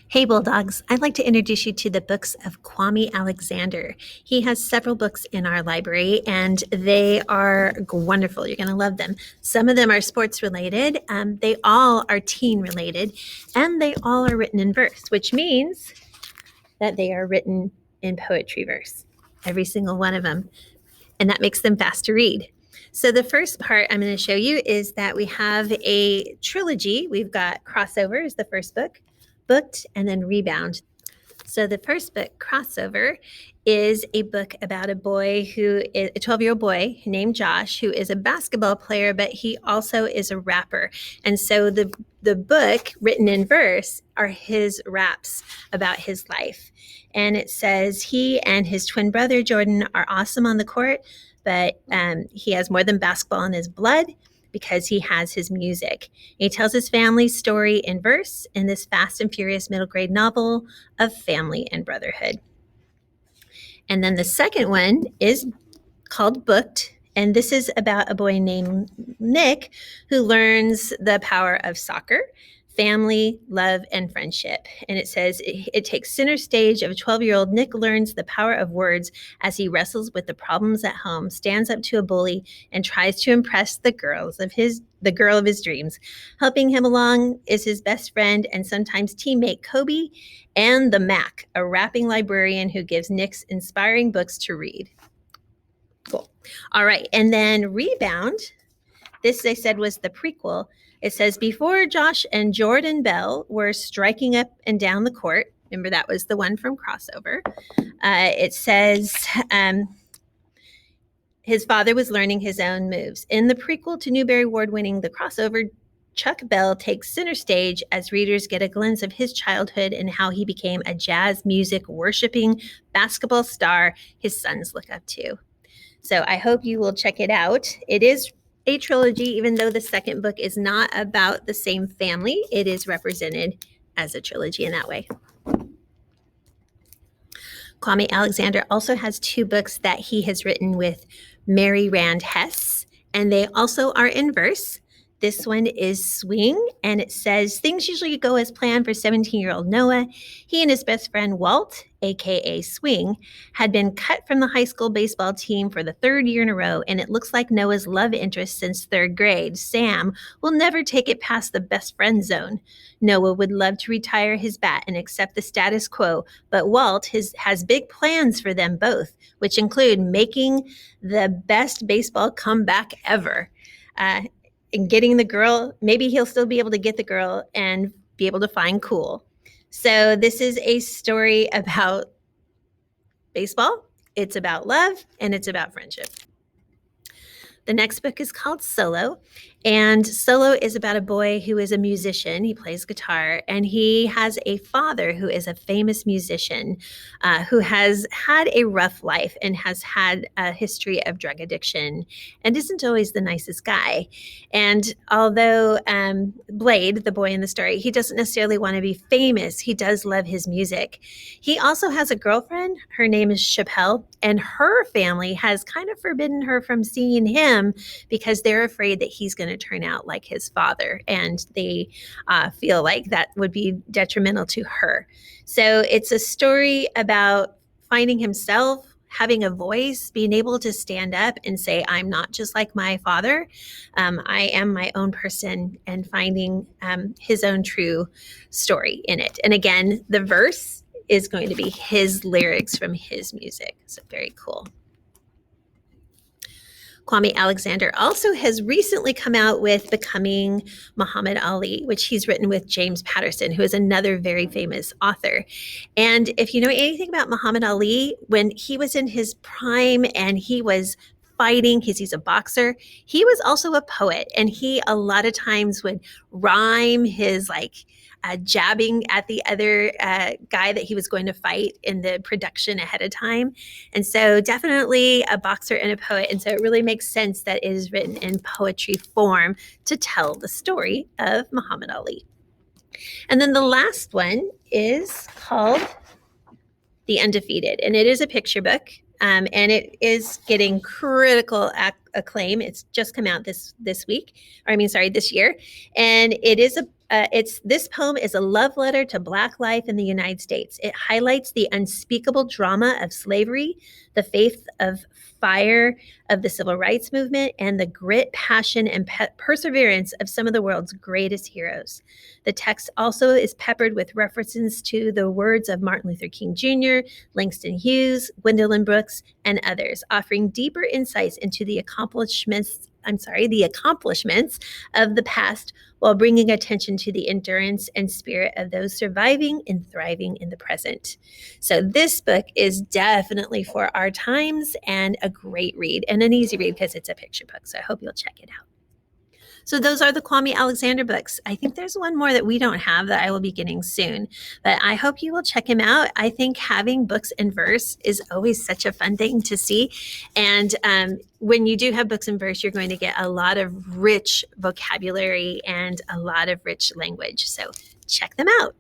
Hey, Bulldogs. I'd like to introduce you to the books of Kwame Alexander. He has several books in our library, and they are wonderful. You're going to love them. Some of them are sports related, they all are teen related, and they all are written in verse, which means that they are written in poetry verse, every single one of them. And that makes them fast to read. So, the first part I'm going to show you is that we have a trilogy. We've got Crossover is the first book, Booked, and then Rebound. So, the first book, Crossover, is a book about a boy who is a 12-year-old boy named Josh, who is a basketball player, but he also is a rapper. And so, the book, written in verse, are his raps about his life. And it says he and his twin brother Jordan are awesome on the court, but he has more than basketball in his blood because he has his music. He tells his family's story in verse in this fast and furious middle grade novel of family and brotherhood. And then the second one is called Booked. And this is about a boy named Nick who learns the power of soccer, family, love, and friendship. And it says it takes center stage of a 12-year-old Nick learns the power of words as he wrestles with the problems at home, stands up to a bully, and tries to impress the girl of his dreams. Helping him along is his best friend and sometimes teammate Kobe and the Mac, a rapping librarian who gives Nick's inspiring books to read. Cool. All right. And then Rebound, this they said was the prequel. It says, before Josh and Jordan Bell were striking up and down the court, remember that was the one from Crossover, it says his father was learning his own moves. In the prequel to Newbery Award winning The Crossover, Chuck Bell takes center stage as readers get a glimpse of his childhood and how he became a jazz music worshiping basketball star his sons look up to. So I hope you will check it out. It is a trilogy, even though the second book is not about the same family. It is represented as a trilogy in that way. Kwame Alexander also has two books that he has written with Mary Rand Hess, and they also are in verse. This one is Swing, and it says things usually go as planned for 17-year-old Noah. He and his best friend Walt, aka Swing, had been cut from the high school baseball team for the third year in a row, and it looks like Noah's love interest since third grade, Sam, will never take it past the best friend zone. Noah would love to retire his bat and accept the status quo, but Walt has big plans for them both, which include making the best baseball comeback ever. And getting the girl, maybe he'll still be able to get the girl and be able to find cool. So this is a story about baseball. It's about love and it's about friendship. The next book is called Solo, and Solo is about a boy who is a musician. He plays guitar, and he has a father who is a famous musician who has had a rough life and has had a history of drug addiction and isn't always the nicest guy. And although Blade, the boy in the story, he doesn't necessarily want to be famous, he does love his music. He also has a girlfriend. Her name is Chappelle, and her family has kind of forbidden her from seeing him because they're afraid that he's going to turn out like his father, and they feel like that would be detrimental to her. So it's a story about finding himself, having a voice, being able to stand up and say, I'm not just like my father. I am my own person, and finding his own true story in it. And again, the verse is going to be his lyrics from his music. So very cool. Kwame Alexander also has recently come out with Becoming Muhammad Ali, which he's written with James Patterson, who is another very famous author. And if you know anything about Muhammad Ali, when he was in his prime and he was fighting, he's a boxer, he was also a poet, and he a lot of times would rhyme his jabbing at the other guy that he was going to fight in the production ahead of time. And so definitely a boxer and a poet. And so it really makes sense that it is written in poetry form to tell the story of Muhammad Ali. And then the last one is called The Undefeated, and it is a picture book. And it is getting critical acclaim. It's just come out this year. And it is This poem is a love letter to Black life in the United States. It highlights the unspeakable drama of slavery, the faith of fire of the civil rights movement, and the grit, passion, and perseverance of some of the world's greatest heroes. The text also is peppered with references to the words of Martin Luther King Jr., Langston Hughes, Gwendolyn Brooks, and others, offering deeper insights into the accomplishments of the past while bringing attention to the endurance and spirit of those surviving and thriving in the present. So this book is definitely for our times and a great read and an easy read because it's a picture book. So I hope you'll check it out. So those are the Kwame Alexander books. I think there's one more that we don't have that I will be getting soon, but I hope you will check him out. I think having books in verse is always such a fun thing to see. And when you do have books in verse, you're going to get a lot of rich vocabulary and a lot of rich language. So check them out.